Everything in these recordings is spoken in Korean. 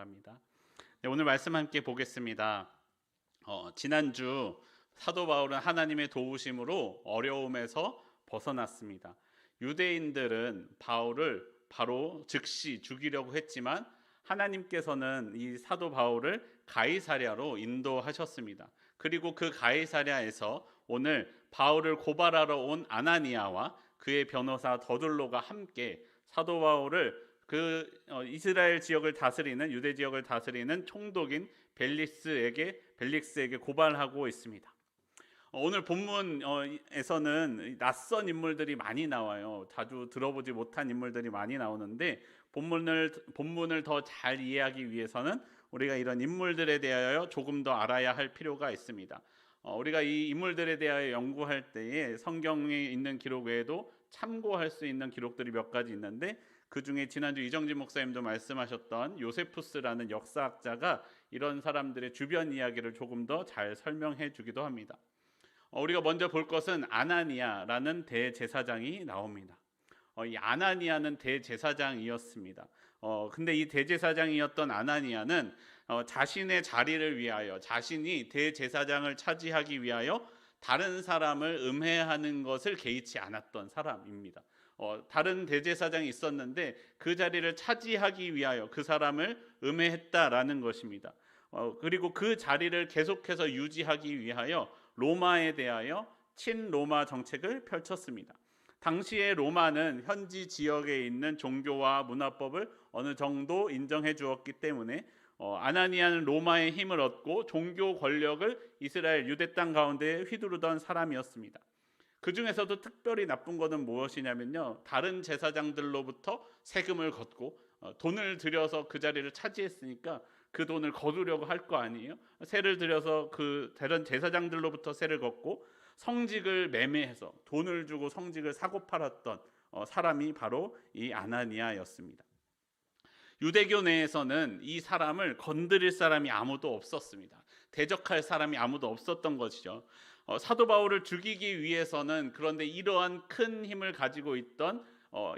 바랍니다. 네, 오늘 말씀 함께 보겠습니다. 지난주 사도 바울은 하나님의 도우심으로 어려움에서 벗어났습니다. 유대인들은 바울을 바로 즉시 죽이려고 했지만 하나님께서는 이 사도 바울을 가이사랴로 인도하셨습니다. 그리고 그 가이사랴에서 오늘 바울을 고발하러 온 아나니아와 그의 변호사 더둘로가 함께 사도 바울을 이스라엘 지역을 다스리는 유대 지역을 다스리는 총독인 벨릭스에게 고발하고 있습니다. 오늘 본문에서는 낯선 인물들이 많이 나와요. 자주 들어보지 못한 인물들이 많이 나오는데 본문을 더 잘 이해하기 위해서는 우리가 이런 인물들에 대하여 조금 더 알아야 할 필요가 있습니다. 우리가 이 인물들에 대하여 연구할 때에 성경에 있는 기록 외에도 참고할 수 있는 기록들이 몇 가지 있는데 그 중에 지난주 이정진 목사님도 말씀하셨던 요세푸스라는 역사학자가 이런 사람들의 주변 이야기를 조금 더 잘 설명해 주기도 합니다. 우리가 먼저 볼 것은 아나니아라는 대제사장이 나옵니다. 이 아나니아는 대제사장이었습니다. 근데 이 대제사장이었던 아나니아는 자신의 자리를 위하여 자신이 대제사장을 차지하기 위하여 다른 사람을 음해하는 것을 개의치 않았던 사람입니다. 다른 대제사장이 있었는데 그 자리를 차지하기 위하여 그 사람을 음해했다라는 것입니다. 그리고 그 자리를 계속해서 유지하기 위하여 로마에 대하여 친로마 정책을 펼쳤습니다. 당시의 로마는 현지 지역에 있는 종교와 문화법을 어느 정도 인정해 주었기 때문에 아나니아는 로마의 힘을 얻고 종교 권력을 이스라엘 유대 땅 가운데 휘두르던 사람이었습니다. 그 중에서도 특별히 나쁜 것은 무엇이냐면요, 다른 제사장들로부터 세금을 걷고 돈을 들여서 그 자리를 차지했으니까 그 돈을 거두려고 할 거 아니에요. 세를 들여서 그 다른 제사장들로부터 세를 걷고 성직을 매매해서 돈을 주고 성직을 사고 팔았던 사람이 바로 이 아나니아였습니다. 유대교 내에서는 이 사람을 건드릴 사람이 아무도 없었습니다. 대적할 사람이 아무도 없었던 것이죠. 사도 바울을 죽이기 위해서는, 그런데 이러한 큰 힘을 가지고 있던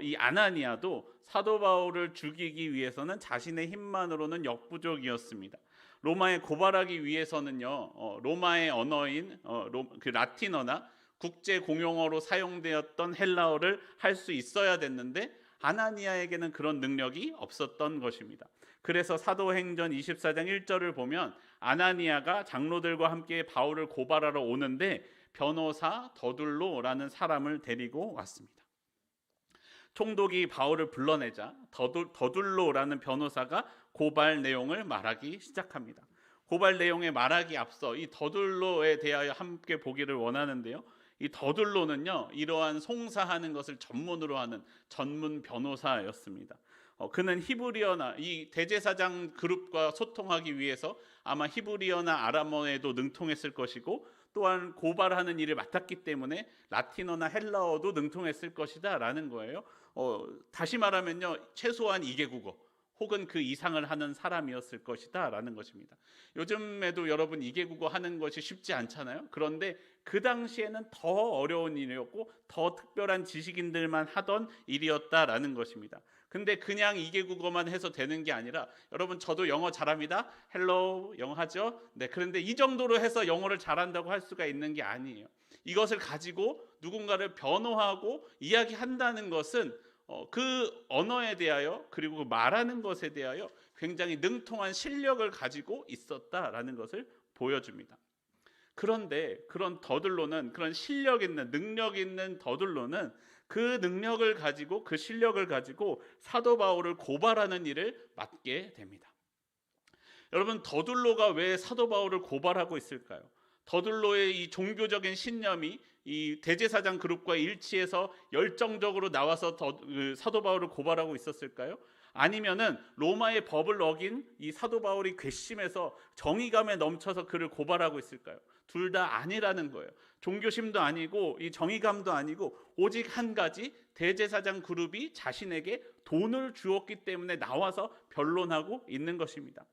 이 아나니아도 사도 바울을 죽이기 위해서는 자신의 힘만으로는 역부족이었습니다. 로마에 고발하기 위해서는요, 로마의 언어인 그 라틴어나 국제 공용어로 사용되었던 헬라어를 할 수 있어야 됐는데 아나니아에게는 그런 능력이 없었던 것입니다. 그래서 사도행전 24장 1절을 보면 아나니아가 장로들과 함께 바울을 고발하러 오는데 변호사 더둘로라는 사람을 데리고 왔습니다. 총독이 바울을 불러내자 더둘로라는 변호사가 고발 내용을 말하기 시작합니다. 고발 내용에 말하기 앞서 이 더둘로에 대하여 함께 보기를 원하는데요, 이 더둘로는요, 이러한 송사하는 것을 전문으로 하는 전문 변호사였습니다. 그는 히브리어나 이 대제사장 그룹과 소통하기 위해서 아마 히브리어나 아람어에도 능통했을 것이고, 또한 고발하는 일을 맡았기 때문에 라틴어나 헬라어도 능통했을 것이다 라는 거예요. 다시 말하면요, 최소한 2개국어 혹은 그 이상을 하는 사람이었을 것이다 라는 것입니다. 요즘에도 여러분 2개국어 하는 것이 쉽지 않잖아요. 그런데 그 당시에는 더 어려운 일이었고 더 특별한 지식인들만 하던 일이었다라는 것입니다. 근데 그냥 2개국어만 해서 되는 게 아니라, 여러분 저도 영어 잘합니다. 헬로 영어 하죠. 네, 그런데 이 정도로 해서 영어를 잘한다고 할 수가 있는 게 아니에요. 이것을 가지고 누군가를 변호하고 이야기한다는 것은 그 언어에 대하여 그리고 말하는 것에 대하여 굉장히 능통한 실력을 가지고 있었다라는 것을 보여줍니다. 그런데 그런 더둘로는, 그런 실력 있는 능력 있는 더둘로는 그 능력을 가지고 그 실력을 가지고 사도 바울을 고발하는 일을 맡게 됩니다. 여러분, 더둘로가 왜 사도 바울을 고발하고 있을까요? 더둘로의 이 종교적인 신념이 이 대제사장 그룹과 일치해서 열정적으로 나와서 사도 바울을 고발하고 있었을까요? 아니면은 로마의 법을 어긴 이 사도 바울이 괘씸해서 정의감에 넘쳐서 그를 고발하고 있을까요? 둘 다 아니라는 거예요. 종교심도 아니고 이 정의감도 아니고 오직 한 가지, 대제사장 그룹이 자신에게 돈을 주었기 때문에 나와서 변론하고 있는 것입니다.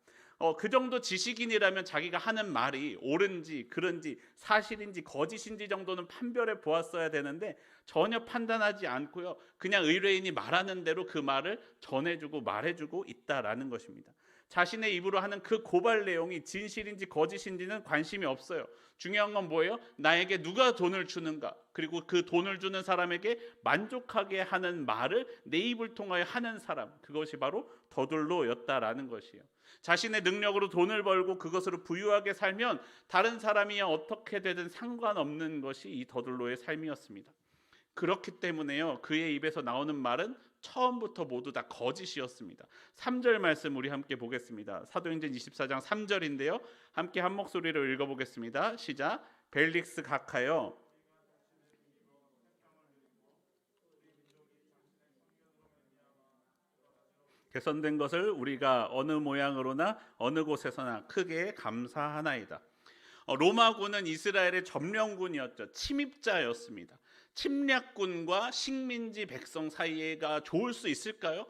그 정도 지식인이라면 자기가 하는 말이 옳은지 그른지 사실인지 거짓인지 정도는 판별해 보았어야 되는데 전혀 판단하지 않고요, 그냥 의뢰인이 말하는 대로 그 말을 전해주고 말해주고 있다라는 것입니다. 자신의 입으로 하는 그 고발 내용이 진실인지 거짓인지는 관심이 없어요. 중요한 건 뭐예요? 나에게 누가 돈을 주는가, 그리고 그 돈을 주는 사람에게 만족하게 하는 말을 내 입을 통하여 하는 사람, 그것이 바로 더둘로였다라는 것이에요. 자신의 능력으로 돈을 벌고 그것으로 부유하게 살면 다른 사람이 어떻게 되든 상관없는 것이 이 더둘로의 삶이었습니다. 그렇기 때문에요, 그의 입에서 나오는 말은 처음부터 모두 다 거짓이었습니다. 3절 말씀 우리 함께 보겠습니다. 사도행전 24장 3절인데요. 함께 한 목소리로 읽어보겠습니다. 시작. 벨릭스 각하여 개선된 것을 우리가 어느 모양으로나 어느 곳에서나 크게 감사하나이다. 로마군은 이스라엘의 점령군이었죠. 침입자였습니다. 침략군과 식민지 백성 사이가 좋을 수 있을까요?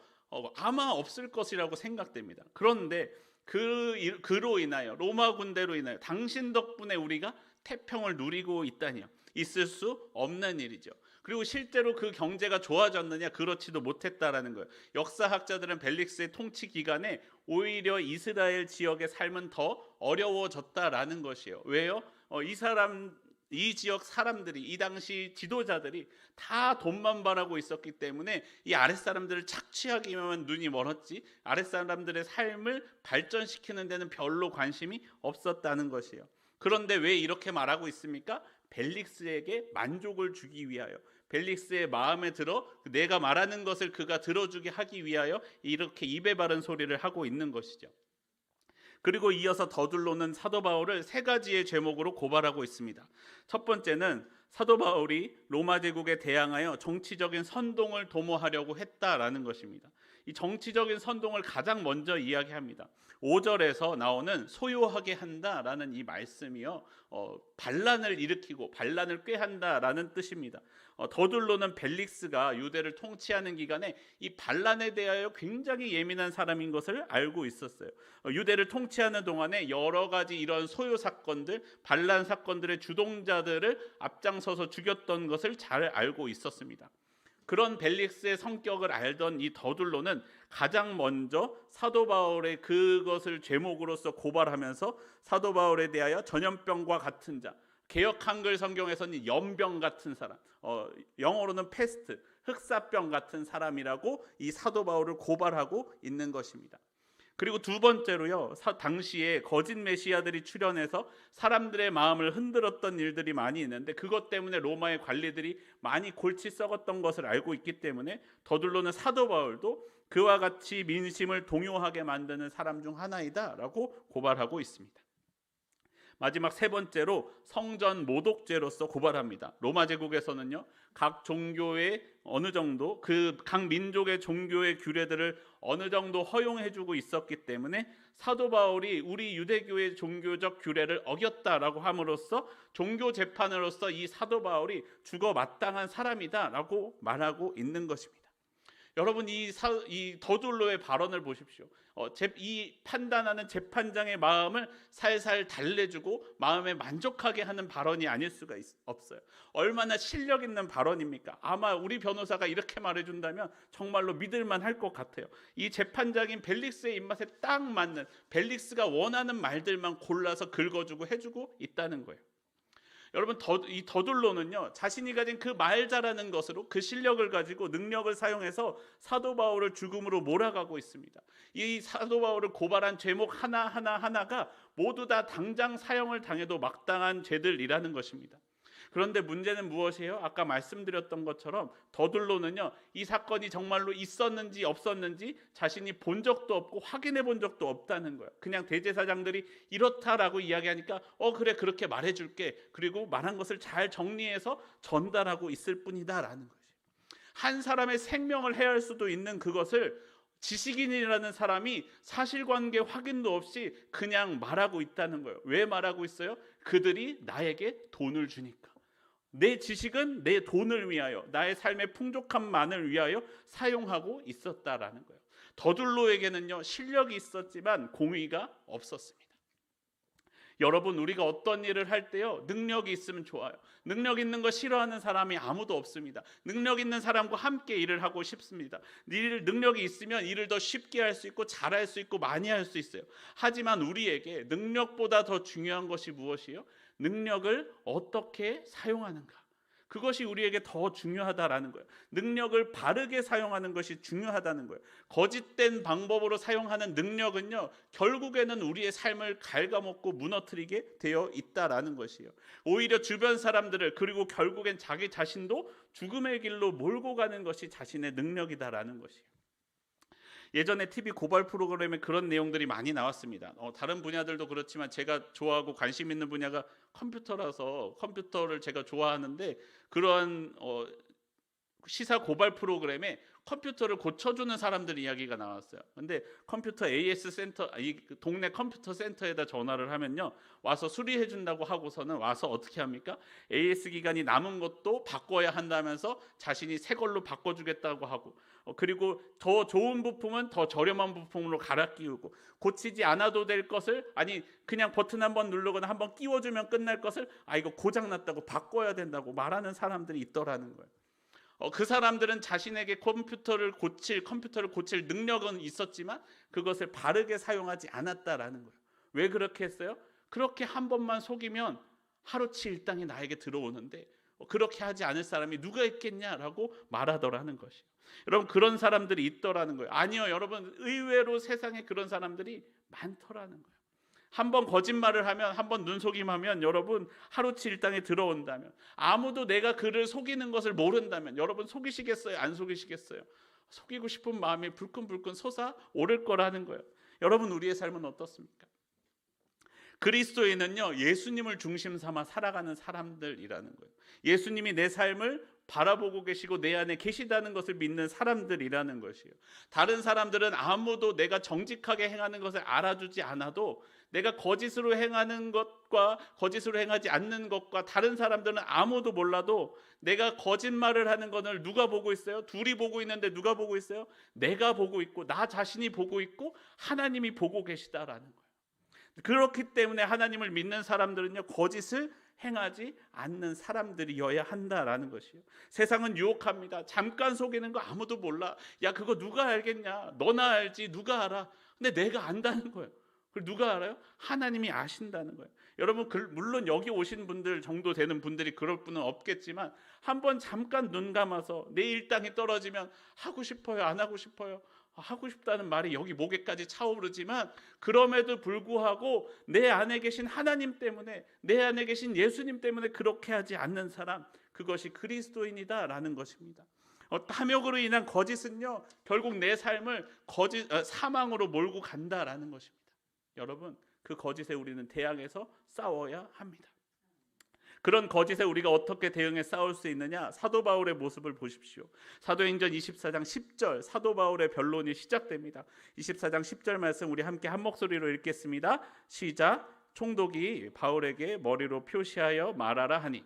아마 없을 것이라고 생각됩니다. 그런데 그로 인하여, 로마 군대로 인하여 당신 덕분에 우리가 태평을 누리고 있다니요, 있을 수 없는 일이죠. 그리고 실제로 그 경제가 좋아졌느냐? 그렇지도 못했다라는 거예요. 역사학자들은 벨릭스의 통치 기간에 오히려 이스라엘 지역의 삶은 더 어려워졌다라는 것이에요. 왜요? 이 지역 사람들이, 이 당시 지도자들이 다 돈만 바라고 있었기 때문에 이 아랫사람들을 착취하기만 눈이 멀었지 아랫사람들의 삶을 발전시키는 데는 별로 관심이 없었다는 것이에요. 그런데 왜 이렇게 말하고 있습니까? 벨릭스에게 만족을 주기 위하여, 벨릭스의 마음에 들어 내가 말하는 것을 그가 들어주게 하기 위하여 이렇게 입에 바른 소리를 하고 있는 것이죠. 그리고 이어서 더둘로는 사도 바울을 세 가지의 제목으로 고발하고 있습니다. 첫 번째는 사도 바울이 로마 제국에 대항하여 정치적인 선동을 도모하려고 했다라는 것입니다. 이 정치적인 선동을 가장 먼저 이야기합니다. 5절에서 나오는 소요하게 한다라는 이 말씀이요, 반란을 일으키고 반란을 꾀한다라는 뜻입니다. 더둘로는 벨릭스가 유대를 통치하는 기간에 이 반란에 대하여 굉장히 예민한 사람인 것을 알고 있었어요. 유대를 통치하는 동안에 여러 가지 이런 소요 사건들, 반란 사건들의 주동자들을 앞장서서 죽였던 것을 잘 알고 있었습니다. 그런 벨릭스의 성격을 알던 이 더둘로는 가장 먼저 사도 바울의 그것을 제목으로서 고발하면서 사도 바울에 대하여 전염병과 같은 자, 개역 한글 성경에서는 연병 같은 사람, 영어로는 패스트, 흑사병 같은 사람이라고 이 사도 바울을 고발하고 있는 것입니다. 그리고 두 번째로요, 당시에 거짓 메시아들이 출현해서 사람들의 마음을 흔들었던 일들이 많이 있는데 그것 때문에 로마의 관리들이 많이 골치 썩었던 것을 알고 있기 때문에 더둘로는 사도 바울도 그와 같이 민심을 동요하게 만드는 사람 중 하나이다라고 고발하고 있습니다. 마지막 세 번째로 성전 모독죄로서 고발합니다. 로마 제국에서는요, 각 종교의 어느 정도, 각 민족의 종교의 규례들을 어느 정도 허용해주고 있었기 때문에 사도 바울이 우리 유대교의 종교적 규례를 어겼다라고 함으로써 종교 재판으로서 이 사도 바울이 죽어 마땅한 사람이다라고 말하고 있는 것입니다. 여러분, 이 더둘로의 발언을 보십시오. 이 판단하는 재판장의 마음을 살살 달래주고 마음에 만족하게 하는 발언이 아닐 수가 없어요. 얼마나 실력 있는 발언입니까? 아마 우리 변호사가 이렇게 말해준다면 정말로 믿을만 할 것 같아요. 이 재판장인 벨릭스의 입맛에 딱 맞는, 벨릭스가 원하는 말들만 골라서 긁어주고 해주고 있다는 거예요. 여러분, 이 더둘로는요, 자신이 가진 그 말 잘하는 것으로, 그 실력을 가지고 능력을 사용해서 사도 바울을 죽음으로 몰아가고 있습니다. 이 사도 바울을 고발한 제목 하나가 모두 다 당장 사형을 당해도 마땅한 죄들이라는 것입니다. 그런데 문제는 무엇이에요? 아까 말씀드렸던 것처럼 더둘로는요, 이 사건이 정말로 있었는지 없었는지 자신이 본 적도 없고 확인해 본 적도 없다는 거예요. 그냥 대제사장들이 이렇다라고 이야기하니까 그래, 그렇게 말해줄게, 그리고 말한 것을 잘 정리해서 전달하고 있을 뿐이다라는 거죠. 한 사람의 생명을 해할 수도 있는 그것을 지식인이라는 사람이 사실관계 확인도 없이 그냥 말하고 있다는 거예요. 왜 말하고 있어요? 그들이 나에게 돈을 주니까. 내 지식은 내 돈을 위하여, 나의 삶의 풍족함만을 위하여 사용하고 있었다라는 거예요. 더둘로에게는요, 실력이 있었지만 공의가 없었습니다. 여러분, 우리가 어떤 일을 할 때요, 능력이 있으면 좋아요. 능력 있는 거 싫어하는 사람이 아무도 없습니다. 능력 있는 사람과 함께 일을 하고 싶습니다. 능력이 있으면 일을 더 쉽게 할 수 있고 잘할 수 있고 많이 할 수 있어요. 하지만 우리에게 능력보다 더 중요한 것이 무엇이에요? 능력을 어떻게 사용하는가. 그것이 우리에게 더 중요하다라는 거예요. 능력을 바르게 사용하는 것이 중요하다는 거예요. 거짓된 방법으로 사용하는 능력은요, 결국에는 우리의 삶을 갉아먹고 무너뜨리게 되어 있다라는 것이에요. 오히려 주변 사람들을, 그리고 결국엔 자기 자신도 죽음의 길로 몰고 가는 것이 자신의 능력이다라는 것이에요. 예전에 TV 고발 프로그램에 그런 내용들이 많이 나왔습니다. 다른 분야들도 그렇지만 제가 좋아하고 관심 있는 분야가 컴퓨터라서 컴퓨터를 제가 좋아하는데, 그런 시사 고발 프로그램에 컴퓨터를 고쳐주는 사람들 이야기가 나왔어요. 근데 컴퓨터 AS 센터, 이 동네 컴퓨터 센터에다 전화를 하면요, 와서 수리해 준다고 하고서는 와서 어떻게 합니까? AS 기간이 남은 것도 바꿔야 한다면서 자신이 새 걸로 바꿔주겠다고 하고, 그리고 더 좋은 부품은 더 저렴한 부품으로 갈아 끼우고, 고치지 않아도 될 것을, 아니 그냥 버튼 한번 누르거나 한번 끼워주면 끝날 것을, 이거 고장났다고 바꿔야 된다고 말하는 사람들이 있더라는 거예요. 그 사람들은 자신에게 컴퓨터를 고칠 능력은 있었지만 그것을 바르게 사용하지 않았다라는 거예요. 왜 그렇게 했어요? 그렇게 한 번만 속이면 하루치 일당이 나에게 들어오는데 그렇게 하지 않을 사람이 누가 있겠냐라고 말하더라는 것이에요. 여러분, 그런 사람들이 있더라는 거예요. 아니요, 여러분, 의외로 세상에 그런 사람들이 많더라는 거예요. 한번 거짓말을 하면, 한번 눈속임하면 여러분 하루치 일당에 들어온다면, 아무도 내가 그를 속이는 것을 모른다면 여러분 속이시겠어요? 안 속이시겠어요? 속이고 싶은 마음이 불끈불끈 솟아오를 거라는 거예요. 여러분, 우리의 삶은 어떻습니까? 그리스도인은요, 예수님을 중심 삼아 살아가는 사람들이라는 거예요. 예수님이 내 삶을 바라보고 계시고 내 안에 계시다는 것을 믿는 사람들이라는 것이에요. 다른 사람들은 아무도 내가 정직하게 행하는 것을 알아주지 않아도, 내가 거짓으로 행하는 것과 거짓으로 행하지 않는 것과 다른 사람들은 아무도 몰라도, 내가 거짓말을 하는 것을 누가 보고 있어요? 둘이 보고 있는데 누가 보고 있어요? 내가 보고 있고 나 자신이 보고 있고 하나님이 보고 계시다라는 거예요. 그렇기 때문에 하나님을 믿는 사람들은요, 거짓을 행하지 않는 사람들이어야 한다라는 것이에요. 세상은 유혹합니다. 잠깐 속이는 거 아무도 몰라. 야, 그거 누가 알겠냐? 너나 알지, 누가 알아? 근데 내가 안다는 거예요. 그걸 누가 알아요? 하나님이 아신다는 거예요. 여러분, 물론 여기 오신 분들 정도 되는 분들이 그럴 분은 없겠지만, 한번 잠깐 눈 감아서 내 일당이 떨어지면 하고 싶어요? 안 하고 싶어요? 하고 싶다는 말이 여기 목에까지 차오르지만, 그럼에도 불구하고 내 안에 계신 하나님 때문에, 내 안에 계신 예수님 때문에 그렇게 하지 않는 사람, 그것이 그리스도인이다라는 것입니다. 탐욕으로 인한 거짓은요, 결국 내 삶을 사망으로 몰고 간다라는 것입니다. 여러분, 그 거짓에 우리는 대항해서 싸워야 합니다. 그런 거짓에 우리가 어떻게 대응해 싸울 수 있느냐? 사도 바울의 모습을 보십시오. 사도행전 24장 10절, 사도 바울의 변론이 시작됩니다. 24장 10절 말씀 우리 함께 한 목소리로 읽겠습니다. 시작. 총독이 바울에게 머리로 표시하여 말하라 하니.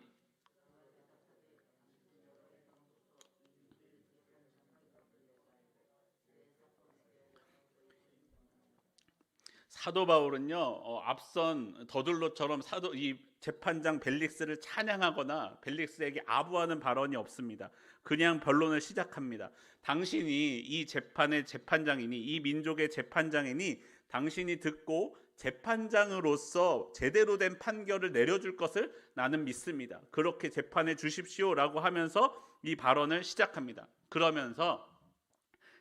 사도 바울은요, 앞선 더둘로처럼 이 재판장 벨릭스를 찬양하거나 벨릭스에게 아부하는 발언이 없습니다. 그냥 변론을 시작합니다. 당신이 이 재판의 재판장이니, 이 민족의 재판장이니, 당신이 듣고 재판장으로서 제대로 된 판결을 내려줄 것을 나는 믿습니다. 그렇게 재판해 주십시오라고 하면서 이 발언을 시작합니다. 그러면서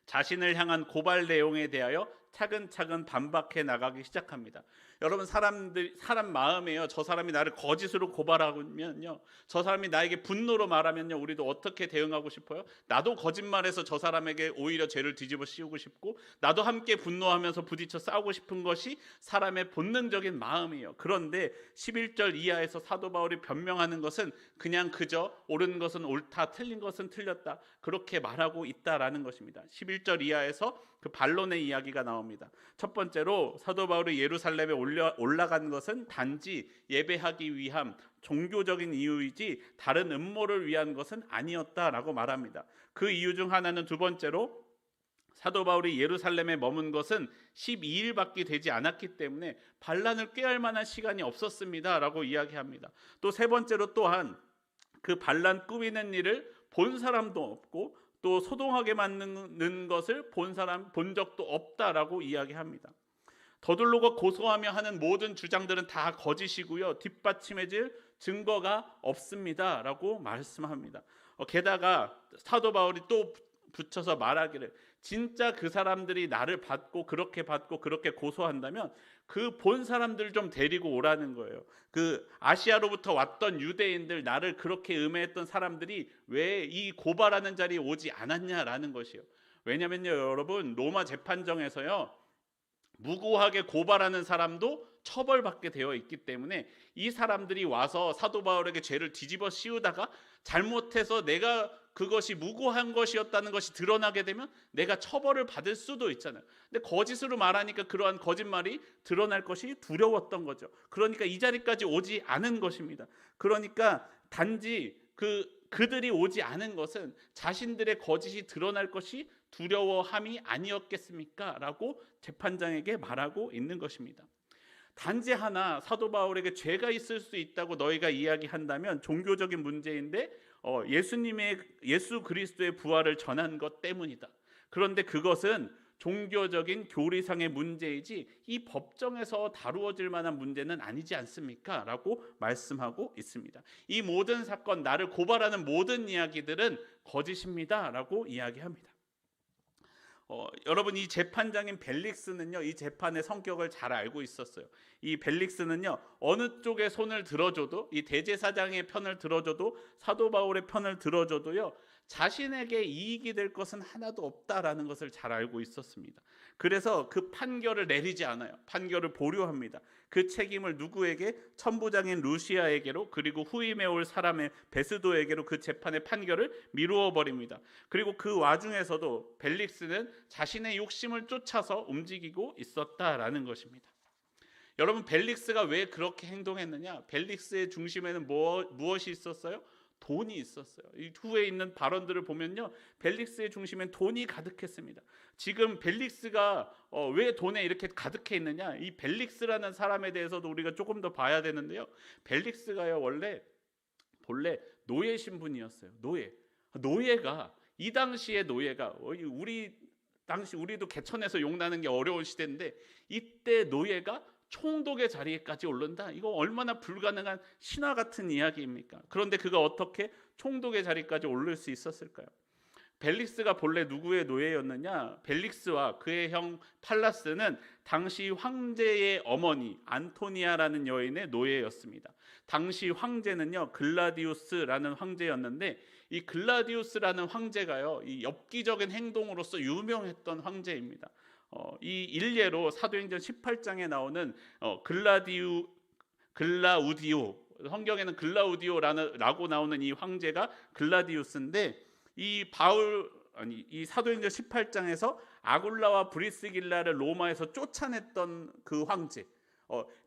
자신을 향한 고발 내용에 대하여 차근차근 반박해 나가기 시작합니다. 여러분, 사람 마음에요, 저 사람이 나를 거짓으로 고발하면요, 저 사람이 나에게 분노로 말하면요, 우리도 어떻게 대응하고 싶어요? 나도 거짓말해서 저 사람에게 오히려 죄를 뒤집어 씌우고 싶고, 나도 함께 분노하면서 부딪혀 싸우고 싶은 것이 사람의 본능적인 마음이에요. 그런데 11절 이하에서 사도 바울이 변명하는 것은 그냥 그저 옳은 것은 옳다, 틀린 것은 틀렸다, 그렇게 말하고 있다라는 것입니다. 11절 이하에서 그 반론의 이야기가 나옵니다. 첫 번째로, 사도 바울이 예루살렘에 올라간 것은 단지 예배하기 위함, 종교적인 이유이지 다른 음모를 위한 것은 아니었다라고 말합니다. 그 이유 중 하나는, 두 번째로, 사도 바울이 예루살렘에 머문 것은 12일밖에 되지 않았기 때문에 반란을 꾀할 만한 시간이 없었습니다라고 이야기합니다. 또 세 번째로 또한 그 반란 꾸미는 일을 본 사람도 없고 또 소동하게 만드는 것을 본 적도 없다라고 이야기합니다. 더들로가 고소하며 하는 모든 주장들은 다 거짓이고요. 뒷받침해질 증거가 없습니다라고 말씀합니다. 게다가 사도 바울이 또 붙여서 말하기를 진짜 그 사람들이 나를 받고 그렇게 고소한다면 그 본 사람들 좀 데리고 오라는 거예요. 그 아시아로부터 왔던 유대인들, 나를 그렇게 음해했던 사람들이 왜 이 고발하는 자리에 오지 않았냐라는 것이요. 왜냐면요, 여러분, 로마 재판정에서요, 무고하게 고발하는 사람도 처벌받게 되어 있기 때문에 이 사람들이 와서 사도 바울에게 죄를 뒤집어 씌우다가 잘못해서 내가 그것이 무고한 것이었다는 것이 드러나게 되면 내가 처벌을 받을 수도 있잖아요. 근데 거짓으로 말하니까 그러한 거짓말이 드러날 것이 두려웠던 거죠. 그러니까 이 자리까지 오지 않은 것입니다. 그러니까 단지 그들이 오지 않은 것은 자신들의 거짓이 드러날 것이 두려워함이 아니었겠습니까? 라고 재판장에게 말하고 있는 것입니다. 단지 하나 사도 바울에게 죄가 있을 수 있다고 너희가 이야기한다면 종교적인 문제인데 예수 그리스도의 부활을 전한 것 때문이다. 그런데 그것은 종교적인 교리상의 문제이지 이 법정에서 다루어질 만한 문제는 아니지 않습니까? 라고 말씀하고 있습니다. 이 모든 사건, 나를 고발하는 모든 이야기들은 거짓입니다. 라고 이야기합니다. 여러분, 이 재판장인 벨릭스는요, 이 재판의 성격을 잘 알고 있었어요. 이 벨릭스는요, 어느 쪽에 손을 들어줘도, 이 대제사장의 편을 들어줘도, 사도 바울의 편을 들어줘도요, 자신에게 이익이 될 것은 하나도 없다라는 것을 잘 알고 있었습니다. 그래서 그 판결을 내리지 않아요. 판결을 보류합니다. 그 책임을 누구에게? 천부장인 루시아에게로, 그리고 후임에 올 사람의 베스도에게로 그 재판의 판결을 미루어 버립니다. 그리고 그 와중에서도 벨릭스는 자신의 욕심을 쫓아서 움직이고 있었다라는 것입니다. 여러분, 벨릭스가 왜 그렇게 행동했느냐? 벨릭스의 중심에는 무엇이 있었어요? 돈이 있었어요. 이 후에 있는 발언들을 보면요, 벨릭스의 중심엔 돈이 가득했습니다. 지금 벨릭스가 왜 돈에 이렇게 가득해 있느냐? 이 벨릭스라는 사람에 대해서도 우리가 조금 더 봐야 되는데요. 벨릭스가요, 본래 노예 신분이었어요. 노예가 이 당시의 노예가 우리도 개천에서 용나는 게 어려운 시대인데 이때 노예가 총독의 자리에까지 오른다. 이거 얼마나 불가능한 신화 같은 이야기입니까? 그런데 그가 어떻게 총독의 자리까지 오를 수 있었을까요? 벨릭스가 본래 누구의 노예였느냐? 벨릭스와 그의 형 팔라스는 당시 황제의 어머니 안토니아라는 여인의 노예였습니다. 당시 황제는요, 글라디우스라는 황제였는데 이 글라디우스라는 황제가요, 이 엽기적인 행동으로서 유명했던 황제입니다. 이 일례로 사도행전 18장에 나오는 글라우디오, 성경에는 글라우디오라고 나오는 이 황제가 글라디우스인데 이 사도행전 18장에서 아굴라와 브리스길라를 로마에서 쫓아냈던 그 황제,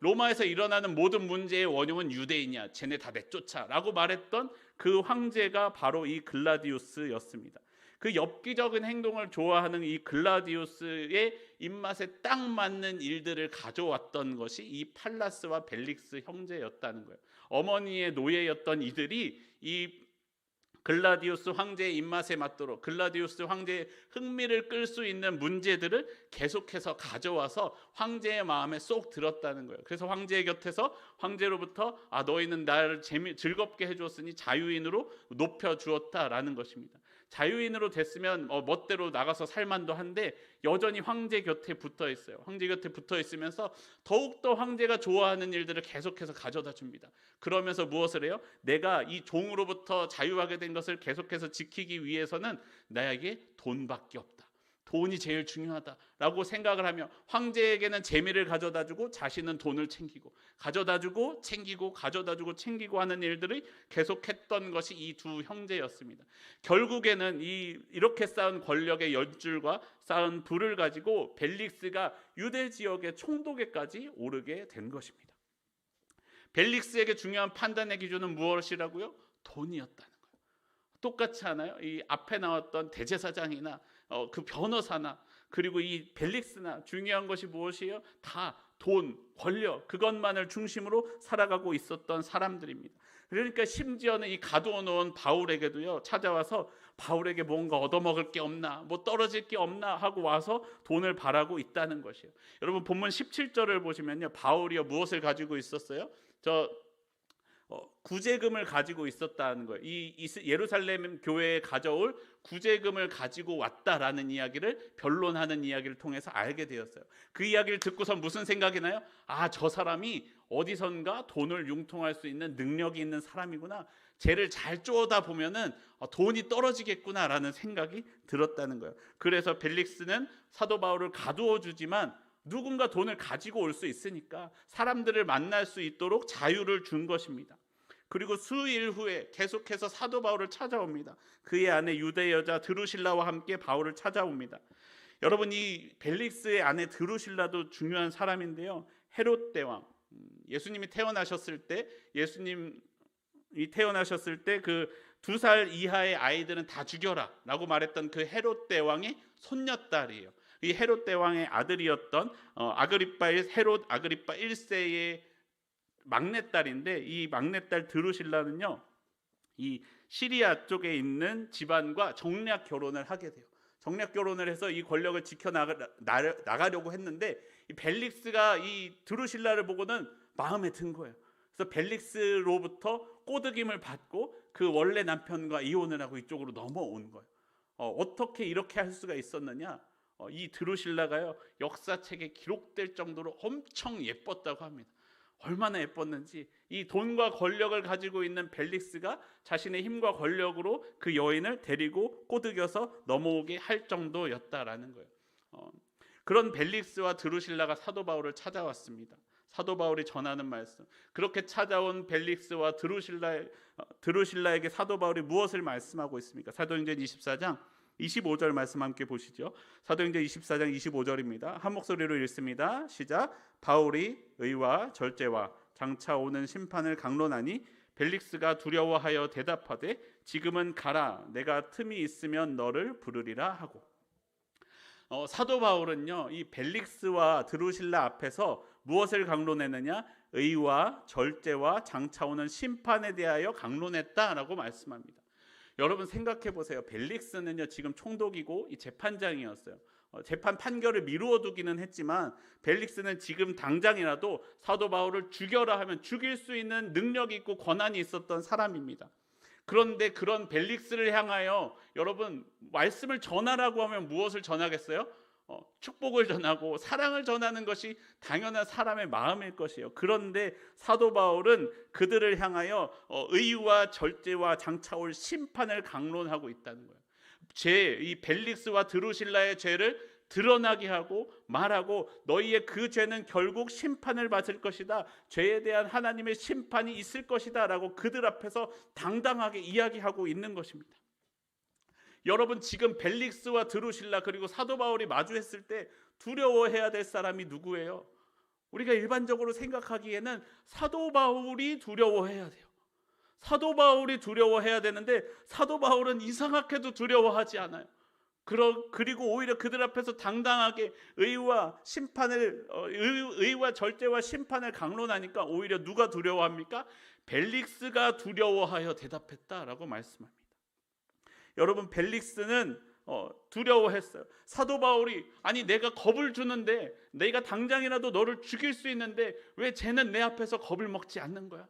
로마에서 일어나는 모든 문제의 원흉은 유대인이야, 쟤네 다 내쫓아라고 말했던 그 황제가 바로 이 글라디우스였습니다. 그 엽기적인 행동을 좋아하는 이 글라디우스의 입맛에 딱 맞는 일들을 가져왔던 것이 이 팔라스와 벨릭스 형제였다는 거예요. 어머니의 노예였던 이들이 이 글라디우스 황제의 입맛에 맞도록 글라디우스 황제의 흥미를 끌 수 있는 문제들을 계속해서 가져와서 황제의 마음에 쏙 들었다는 거예요. 그래서 황제의 곁에서 황제로부터 너희는 나를 즐겁게 해주었으니 자유인으로 높여주었다라는 것입니다. 자유인으로 됐으면 멋대로 나가서 살만도 한데 여전히 황제 곁에 붙어 있어요. 황제 곁에 붙어 있으면서 더욱더 황제가 좋아하는 일들을 계속해서 가져다 줍니다. 그러면서 무엇을 해요? 내가 이 종으로부터 자유하게 된 것을 계속해서 지키기 위해서는 나에게 돈밖에 없다. 돈이 제일 중요하다라고 생각을 하며 황제에게는 재미를 가져다주고 자신은 돈을 챙기고 가져다주고 챙기고 가져다주고 챙기고 하는 일들을 계속했던 것이 이 두 형제였습니다. 결국에는 이렇게 쌓은 권력의 연줄과 쌓은 부를 가지고 벨릭스가 유대 지역의 총독에까지 오르게 된 것입니다. 벨릭스에게 중요한 판단의 기준은 무엇이라고요? 돈이었다는 거예요. 똑같지 않아요? 이 앞에 나왔던 대제사장이나 그 변호사나 그리고 이 벨릭스나 중요한 것이 무엇이에요? 다 돈, 권력, 그것만을 중심으로 살아가고 있었던 사람들입니다. 그러니까 심지어는 이 가두어 놓은 바울에게도요, 찾아와서 바울에게 뭔가 얻어먹을 게 없나, 뭐 떨어질 게 없나 하고 와서 돈을 바라고 있다는 것이에요. 여러분 본문 17절을 보시면요, 바울이요 무엇을 가지고 있었어요? 구제금을 가지고 있었다는 거예요. 이 예루살렘 교회에 가져올 구제금을 가지고 왔다라는 이야기를 변론하는 이야기를 통해서 알게 되었어요. 그 이야기를 듣고서 무슨 생각이 나요? 아, 저 사람이 어디선가 돈을 융통할 수 있는 능력이 있는 사람이구나. 쟤를 잘 쪼다 보면은 돈이 떨어지겠구나라는 생각이 들었다는 거예요. 그래서 벨릭스는 사도 바울을 가두어 주지만 누군가 돈을 가지고 올 수 있으니까 사람들을 만날 수 있도록 자유를 준 것입니다. 그리고 수일 후에 계속해서 사도 바울을 찾아옵니다. 그의 아내 유대 여자 드루실라와 함께 바울을 찾아옵니다. 여러분, 이 벨릭스의 아내 드루실라도 중요한 사람인데요, 헤롯 대왕, 예수님이 태어나셨을 때 그 2살 이하의 아이들은 다 죽여라라고 말했던 그 헤롯 대왕의 손녀딸이에요. 이 헤롯 대왕의 아들이었던 헤롯 아그리빠 1세의 막내딸인데, 이 막내딸 드루실라는요, 이 시리아 쪽에 있는 집안과 정략 결혼을 하게 돼요. 정략 결혼을 해서 이 권력을 지켜 나가려고 했는데, 이 벨릭스가 이 드루실라를 보고는 마음에 든 거예요. 그래서 벨릭스로부터 꼬드김을 받고 그 원래 남편과 이혼을 하고 이쪽으로 넘어온 거예요. 어떻게 이렇게 할 수가 있었느냐? 이 드루실라가요, 역사책에 기록될 정도로 엄청 예뻤다고 합니다. 얼마나 예뻤는지, 이 돈과 권력을 가지고 있는 벨릭스가 자신의 힘과 권력으로 그 여인을 데리고 꼬드겨서 넘어오게 할 정도였다라는 거예요. 그런 벨릭스와 드루실라가 사도 바울을 찾아왔습니다. 사도 바울이 전하는 말씀, 그렇게 찾아온 벨릭스와 드루실라에게 사도 바울이 무엇을 말씀하고 있습니까? 사도행전 24장 25절 말씀 함께 보시죠. 사도행전 24장 25절입니다. 한 목소리로 읽습니다. 시작. 바울이 의와 절제와 장차 오는 심판을 강론하니 벨릭스가 두려워하여 대답하되 지금은 가라, 내가 틈이 있으면 너를 부르리라 하고. 사도 바울은요, 이 벨릭스와 드루실라 앞에서 무엇을 강론했느냐? 의와 절제와 장차 오는 심판에 대하여 강론했다라고 말씀합니다. 여러분 생각해 보세요. 벨릭스는요, 지금 총독이고 이 재판장이었어요. 재판 판결을 미루어 두기는 했지만 벨릭스는 지금 당장이라도 사도 바울을 죽여라 하면 죽일 수 있는 능력이 있고 권한이 있었던 사람입니다. 그런데 그런 벨릭스를 향하여 여러분 말씀을 전하라고 하면 무엇을 전하겠어요? 축복을 전하고 사랑을 전하는 것이 당연한 사람의 마음일 것이에요. 그런데 사도 바울은 그들을 향하여 의와 절제와 장차 올 심판을 강론하고 있다는 거예요. 이 벨릭스와 드루실라의 죄를 드러나게 하고 말하고, 너희의 그 죄는 결국 심판을 받을 것이다, 죄에 대한 하나님의 심판이 있을 것이다 라고 그들 앞에서 당당하게 이야기하고 있는 것입니다. 여러분, 지금 벨릭스와 드루실라 그리고 사도 바울이 마주했을 때 두려워해야 될 사람이 누구예요? 우리가 일반적으로 생각하기에는 사도 바울이 두려워해야 돼요. 사도 바울이 두려워해야 되는데 사도 바울은 이상하게도 두려워하지 않아요. 그리고 오히려 그들 앞에서 당당하게 의와 절제와 심판을 강론하니까 오히려 누가 두려워합니까? 벨릭스가 두려워하여 대답했다라고 말씀합니다. 여러분, 벨릭스는 두려워했어요. 사도 바울이 아니 내가 겁을 주는데, 내가 당장이라도 너를 죽일 수 있는데 왜 쟤는 내 앞에서 겁을 먹지 않는 거야?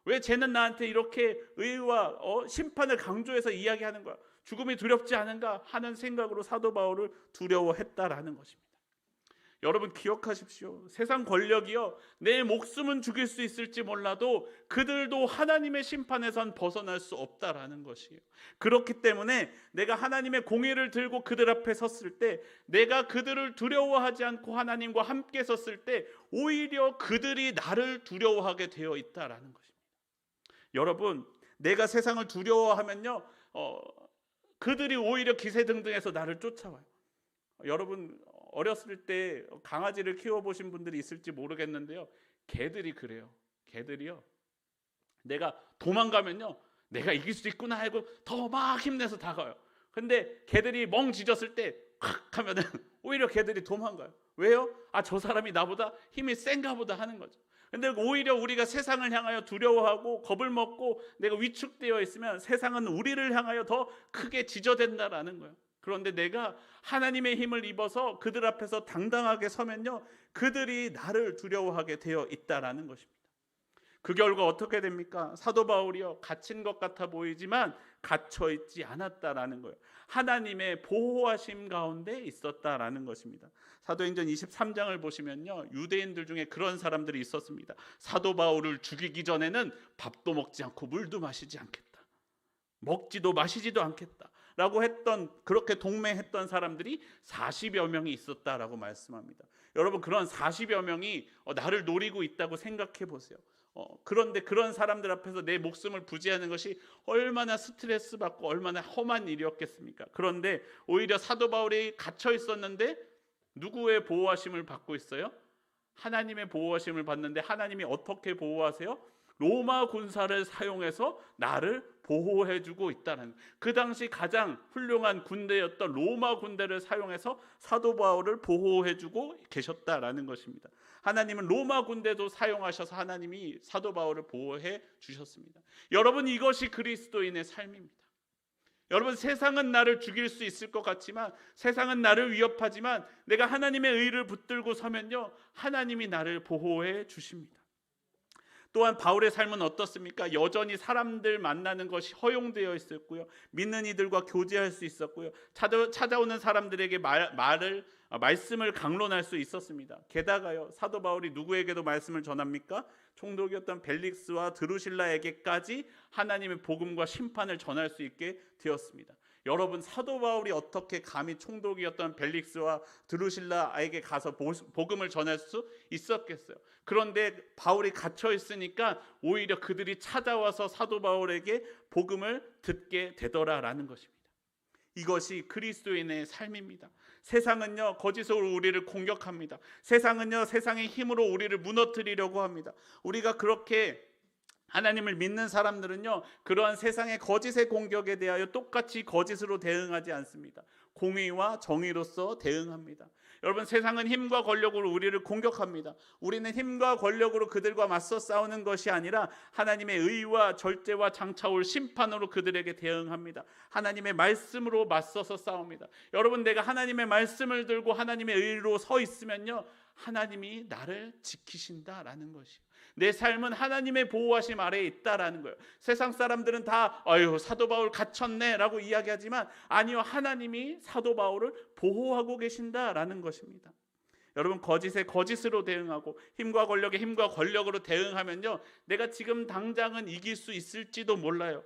왜 쟤는 나한테 이렇게 의와 심판을 강조해서 이야기하는 거야? 죽음이 두렵지 않은가 하는 생각으로 사도 바울을 두려워했다라는 것입니다. 여러분 기억하십시오. 세상 권력이요, 내 목숨은 죽일 수 있을지 몰라도 그들도 하나님의 심판에선 벗어날 수 없다라는 것이에요. 그렇기 때문에 내가 하나님의 공의를 들고 그들 앞에 섰을 때, 내가 그들을 두려워하지 않고 하나님과 함께 섰을 때 오히려 그들이 나를 두려워하게 되어 있다라는 것입니다. 여러분, 내가 세상을 두려워하면요, 그들이 오히려 기세등등해서 나를 쫓아와요. 여러분 어렸을 때 강아지를 키워보신 분들이 있을지 모르겠는데요, 개들이 그래요. 개들이요, 내가 도망가면요 내가 이길 수 있구나 하고 더 막 힘내서 다가와요. 근데 개들이 멍 짖었을 때 확 하면은 오히려 걔들이 도망가요. 왜요? 저 사람이 나보다 힘이 센가 보다 하는 거죠. 근데 오히려 우리가 세상을 향하여 두려워하고 겁을 먹고 내가 위축되어 있으면 세상은 우리를 향하여 더 크게 지저댄다라는 거예요. 그런데 내가 하나님의 힘을 입어서 그들 앞에서 당당하게 서면요, 그들이 나를 두려워하게 되어 있다라는 것입니다. 그 결과 어떻게 됩니까? 사도 바울이요, 갇힌 것 같아 보이지만 갇혀 있지 않았다라는 거예요. 하나님의 보호하심 가운데 있었다라는 것입니다. 사도행전 23장을 보시면요, 유대인들 중에 그런 사람들이 있었습니다. 사도 바울을 죽이기 전에는 밥도 먹지 않고 물도 마시지 않겠다, 먹지도 마시지도 않겠다 라고 했던, 그렇게 동맹했던 사람들이 40여 명이 있었다라고 말씀합니다. 여러분, 그런 40여 명이 나를 노리고 있다고 생각해 보세요. 그런데 그런 사람들 앞에서 내 목숨을 부지하는 것이 얼마나 스트레스 받고 얼마나 험한 일이었겠습니까? 그런데 오히려 사도 바울이 갇혀 있었는데 누구의 보호하심을 받고 있어요? 하나님의 보호하심을 받는데, 하나님이 어떻게 보호하세요? 로마 군사를 사용해서 나를 보호해주고 있다는, 그 당시 가장 훌륭한 군대였던 로마 군대를 사용해서 사도 바울을 보호해주고 계셨다라는 것입니다. 하나님은 로마 군대도 사용하셔서 하나님이 사도 바울을 보호해 주셨습니다. 여러분, 이것이 그리스도인의 삶입니다. 여러분, 세상은 나를 죽일 수 있을 것 같지만, 세상은 나를 위협하지만 내가 하나님의 의를 붙들고 서면요, 하나님이 나를 보호해 주십니다. 또한 바울의 삶은 어떻습니까? 여전히 사람들 만나는 것이 허용되어 있었고요, 믿는 이들과 교제할 수 있었고요, 찾아오는 사람들에게 말씀을 강론할 수 있었습니다. 게다가요, 사도 바울이 누구에게도 말씀을 전합니까? 총독이었던 벨릭스와 드루실라에게까지 하나님의 복음과 심판을 전할 수 있게 되었습니다. 여러분, 사도 바울이 어떻게 감히 총독이었던 벨릭스와 드루실라에게 가서 복음을 전할 수 있었겠어요? 그런데 바울이 갇혀 있으니까 오히려 그들이 찾아와서 사도 바울에게 복음을 듣게 되더라라는 것입니다. 이것이 그리스도인의 삶입니다. 세상은요, 거짓으로 우리를 공격합니다. 세상은요, 세상의 힘으로 우리를 무너뜨리려고 합니다. 우리가 그렇게 하나님을 믿는 사람들은요, 그러한 세상의 거짓의 공격에 대하여 똑같이 거짓으로 대응하지 않습니다. 공의와 정의로서 대응합니다. 여러분, 세상은 힘과 권력으로 우리를 공격합니다. 우리는 힘과 권력으로 그들과 맞서 싸우는 것이 아니라 하나님의 의와 절제와 장차올 심판으로 그들에게 대응합니다. 하나님의 말씀으로 맞서서 싸웁니다. 여러분, 내가 하나님의 말씀을 들고 하나님의 의로 서 있으면요, 하나님이 나를 지키신다라는 것이에요. 내 삶은 하나님의 보호하심 아래에 있다라는 거예요. 세상 사람들은 다 사도 바울 갇혔네 라고 이야기하지만, 아니요, 하나님이 사도 바울을 보호하고 계신다라는 것입니다. 여러분, 거짓에 거짓으로 대응하고 힘과 권력에 힘과 권력으로 대응하면요, 내가 지금 당장은 이길 수 있을지도 몰라요.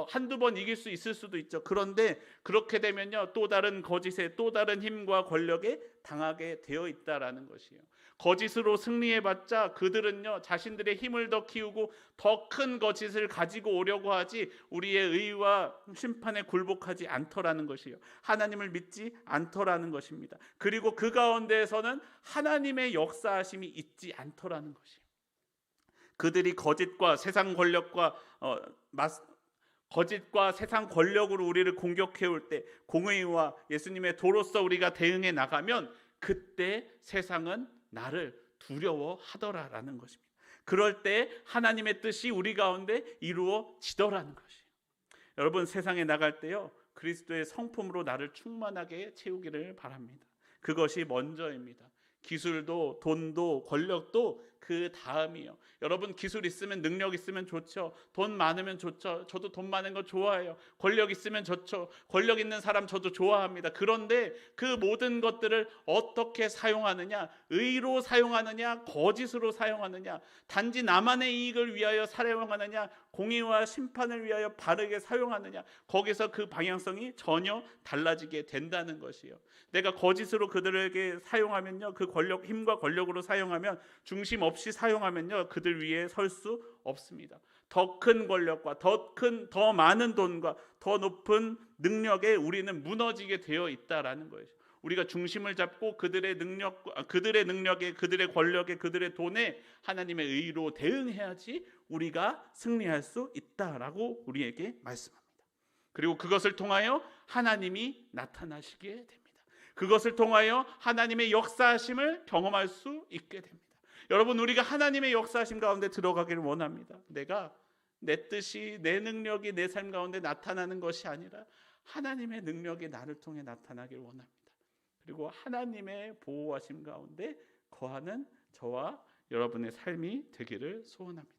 한두 번 이길 수 있을 수도 있죠. 그런데 그렇게 되면요, 또 다른 거짓에 또 다른 힘과 권력에 당하게 되어 있다라는 것이에요. 거짓으로 승리해봤자 그들은요, 자신들의 힘을 더 키우고 더 큰 거짓을 가지고 오려고 하지 우리의 의와 심판에 굴복하지 않더라는 것이에요. 하나님을 믿지 않더라는 것입니다. 그리고 그 가운데에서는 하나님의 역사하심이 있지 않더라는 것이에요. 그들이 거짓과 세상 권력과 거짓과 세상 권력으로 우리를 공격해 올 때 공의와 예수님의 도로서 우리가 대응해 나가면 그때 세상은 나를 두려워하더라라는 것입니다. 그럴 때 하나님의 뜻이 우리 가운데 이루어지더라는 것이에요. 여러분, 세상에 나갈 때요, 그리스도의 성품으로 나를 충만하게 채우기를 바랍니다. 그것이 먼저입니다. 기술도 돈도 권력도 그 다음이요. 여러분, 기술 있으면 능력 있으면 좋죠. 돈 많으면 좋죠. 저도 돈 많은 거 좋아해요. 권력 있으면 좋죠. 권력 있는 사람 저도 좋아합니다. 그런데 그 모든 것들을 어떻게 사용하느냐, 의로 사용하느냐, 거짓으로 사용하느냐, 단지 나만의 이익을 위하여 사용하느냐, 공의와 심판을 위하여 바르게 사용하느냐, 거기서 그 방향성이 전혀 달라지게 된다는 것이에요. 내가 거짓으로 그들에게 사용하면요, 그 권력, 힘과 권력으로 사용하면, 중심 없이 사용하면요, 그들 위에 설 수 없습니다. 더 큰 권력과 더 많은 돈과 더 높은 능력에 우리는 무너지게 되어 있다라는 거예요. 우리가 중심을 잡고 그들의 능력에, 그들의 권력에, 그들의 돈에 하나님의 의로 대응해야지 우리가 승리할 수 있다라고 우리에게 말씀합니다. 그리고 그것을 통하여 하나님이 나타나시게 됩니다. 그것을 통하여 하나님의 역사하심을 경험할 수 있게 됩니다. 여러분, 우리가 하나님의 역사하심 가운데 들어가기를 원합니다. 내가 내 뜻이, 내 능력이 내 삶 가운데 나타나는 것이 아니라 하나님의 능력이 나를 통해 나타나기를 원합니다. 그리고 하나님의 보호하심 가운데 거하는 저와 여러분의 삶이 되기를 소원합니다.